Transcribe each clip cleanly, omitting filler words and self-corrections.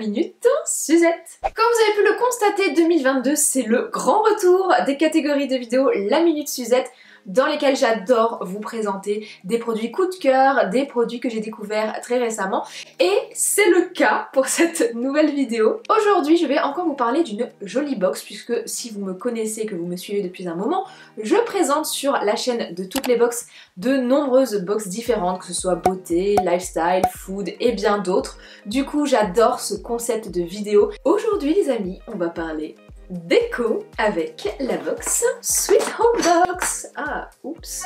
Minute Suzette. Comme vous avez pu le constater, 2022 c'est le grand retour des catégories de vidéos La Minute Suzette, dans lesquelles j'adore vous présenter des produits coup de cœur, des produits que j'ai découverts très récemment. Et c'est le cas pour cette nouvelle vidéo. Aujourd'hui, je vais encore vous parler d'une jolie box, puisque si vous me connaissez et que vous me suivez depuis un moment, je présente sur la chaîne de toutes les box de nombreuses box différentes, que ce soit beauté, lifestyle, food et bien d'autres. Du coup, j'adore ce concept de vidéo. Aujourd'hui, les amis, on va parler déco avec la box Sweet Home Box. Ah, oups.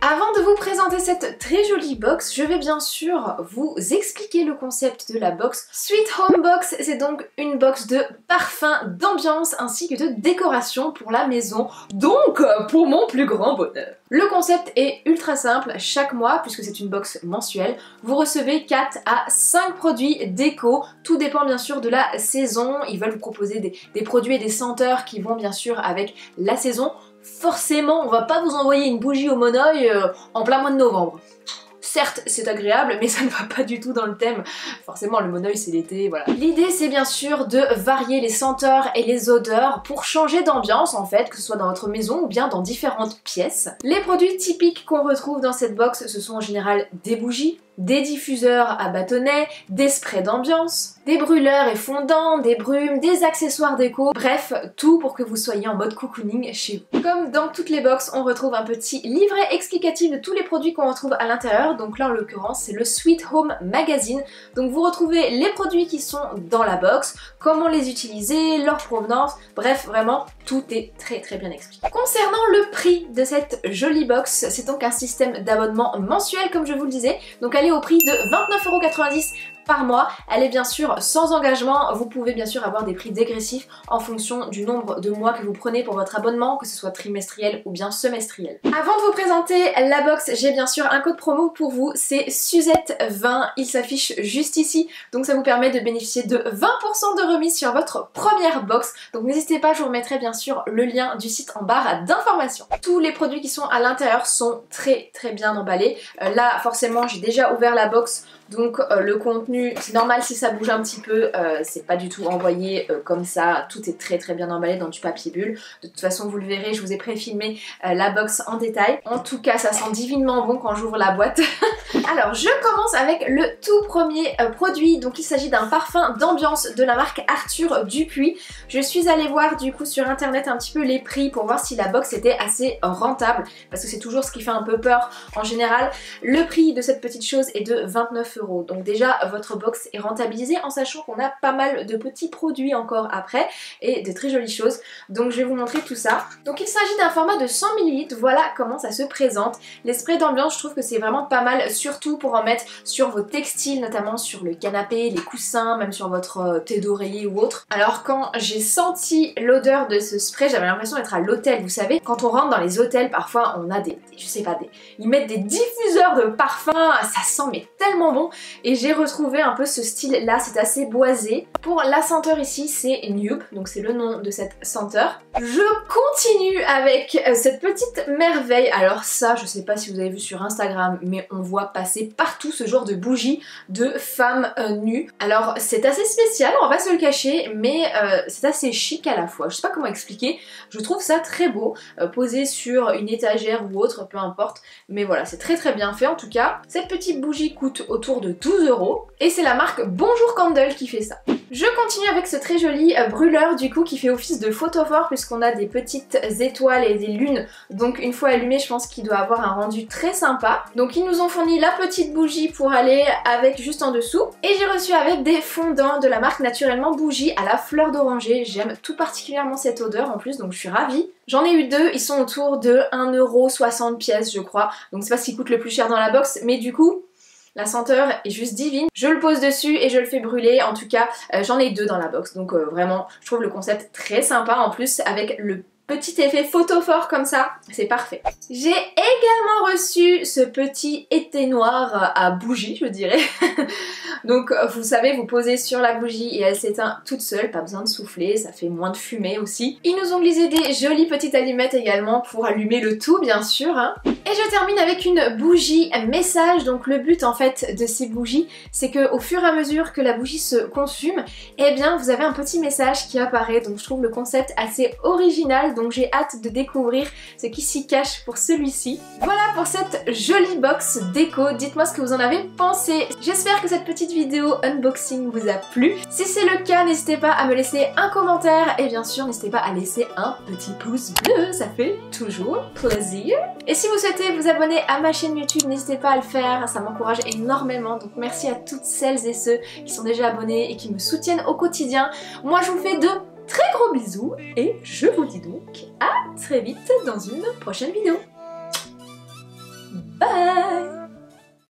Avant de vous présenter cette très jolie box, je vais bien sûr vous expliquer le concept de la box. Sweet Home Box, c'est donc une box de parfum, d'ambiance ainsi que de décoration pour la maison, donc pour mon plus grand bonheur. Le concept est ultra simple, chaque mois, puisque c'est une box mensuelle, vous recevez 4 à 5 produits déco, tout dépend bien sûr de la saison. Ils veulent vous proposer des produits et des senteurs qui vont bien sûr avec la saison. Forcément, on va pas vous envoyer une bougie au monoeil en plein mois de novembre. Certes, c'est agréable, mais ça ne va pas du tout dans le thème. Forcément, le monoeil, c'est l'été, voilà. L'idée, c'est bien sûr de varier les senteurs et les odeurs pour changer d'ambiance, en fait, que ce soit dans votre maison ou bien dans différentes pièces. Les produits typiques qu'on retrouve dans cette box, ce sont en général des bougies, des diffuseurs à bâtonnets, des sprays d'ambiance, des brûleurs et fondants, des brumes, des accessoires déco, bref, tout pour que vous soyez en mode cocooning chez vous. Comme dans toutes les box, on retrouve un petit livret explicatif de tous les produits qu'on retrouve à l'intérieur, donc là en l'occurrence c'est le Sweet Home Magazine, donc vous retrouvez les produits qui sont dans la box, comment les utiliser, leur provenance, bref, vraiment tout est très bien expliqué. Concernant le prix de cette jolie box, c'est donc un système d'abonnement mensuel comme je vous le disais, donc elle est au prix de 29,90 € par mois. Elle est bien sûr sans engagement, vous pouvez bien sûr avoir des prix dégressifs en fonction du nombre de mois que vous prenez pour votre abonnement, que ce soit trimestriel ou bien semestriel. Avant de vous présenter la box, j'ai bien sûr un code promo pour vous, c'est Suzette20, il s'affiche juste ici, donc ça vous permet de bénéficier de 20% de remise sur votre première box, donc n'hésitez pas, je vous remettrai bien sûr le lien du site en barre d'informations. Tous les produits qui sont à l'intérieur sont très bien emballés. Là forcément j'ai déjà ouvert la box, donc le contenu, c'est normal si ça bouge un petit peu, c'est pas du tout envoyé comme ça, tout est très bien emballé dans du papier bulle. De toute façon vous le verrez, je vous ai préfilmé la box en détail. En tout cas ça sent divinement bon quand j'ouvre la boîte. Alors je commence avec le tout premier produit, donc il s'agit d'un parfum d'ambiance de la marque Arthur Dupuis. Je suis allée voir du coup sur internet un petit peu les prix pour voir si la box était assez rentable, parce que c'est toujours ce qui fait un peu peur en général. Le prix de cette petite chose est de 29 €. Donc déjà votre box est rentabilisée en sachant qu'on a pas mal de petits produits encore après et de très jolies choses. Donc je vais vous montrer tout ça. Donc il s'agit d'un format de 100 ml, voilà comment ça se présente. Les sprays d'ambiance, je trouve que c'est vraiment pas mal, surtout pour en mettre sur vos textiles, notamment sur le canapé, les coussins, même sur votre thé d'oreiller ou autre. Alors quand j'ai senti l'odeur de ce spray, j'avais l'impression d'être à l'hôtel, vous savez. Quand on rentre dans les hôtels, parfois on a je sais pas, ils mettent des diffuseurs de parfum, ça sent mais tellement bon. Et j'ai retrouvé un peu ce style là, c'est assez boisé. Pour la senteur ici c'est Nude, donc c'est le nom de cette senteur. Je continue avec cette petite merveille. Alors ça, je sais pas si vous avez vu sur Instagram, mais on voit passer partout ce genre de bougies de femmes nues. Alors c'est assez spécial, on va pas se le cacher, mais c'est assez chic à la fois. Je sais pas comment expliquer, je trouve ça très beau, posé sur une étagère ou autre, peu importe. Mais voilà, c'est très bien fait en tout cas. Cette petite bougie coûte autour de 12 € et c'est la marque Bonjour Candle qui fait ça. Je continue avec ce très joli brûleur du coup qui fait office de photophore puisqu'on a des petites étoiles et des lunes, donc une fois allumé je pense qu'il doit avoir un rendu très sympa. Donc ils nous ont fourni la petite bougie pour aller avec juste en dessous et j'ai reçu avec des fondants de la marque Naturellement Bougie à la fleur d'oranger. J'aime tout particulièrement cette odeur en plus, donc je suis ravie. J'en ai eu deux, ils sont autour de 1,60 € pièce je crois, donc c'est pas ce qui coûte le plus cher dans la box, mais du coup la senteur est juste divine. Je le pose dessus et je le fais brûler. En tout cas, j'en ai deux dans la box. Donc vraiment, je trouve le concept très sympa. En plus, avec le petit effet photo fort comme ça, c'est parfait. J'ai également reçu ce petit été noir à bougie, je dirais. Donc vous savez, vous posez sur la bougie et elle s'éteint toute seule, pas besoin de souffler, ça fait moins de fumée aussi. Ils nous ont glissé des jolies petites allumettes également pour allumer le tout bien sûr. Hein. Et je termine avec une bougie message. Donc le but en fait de ces bougies, c'est que au fur et à mesure que la bougie se consume, eh bien vous avez un petit message qui apparaît. Donc je trouve le concept assez original, donc j'ai hâte de découvrir ce qui s'y cache pour celui-ci. Voilà pour cette jolie box déco, dites-moi ce que vous en avez pensé. J'espère que cette petite vidéo unboxing vous a plu. Si c'est le cas, n'hésitez pas à me laisser un commentaire et bien sûr n'hésitez pas à laisser un petit pouce bleu, ça fait toujours plaisir. Et si vous souhaitez vous abonner à ma chaîne YouTube, n'hésitez pas à le faire, ça m'encourage énormément. Donc merci à toutes celles et ceux qui sont déjà abonnés et qui me soutiennent au quotidien. Moi je vous fais de très gros bisous et je vous dis donc à très vite dans une prochaine vidéo.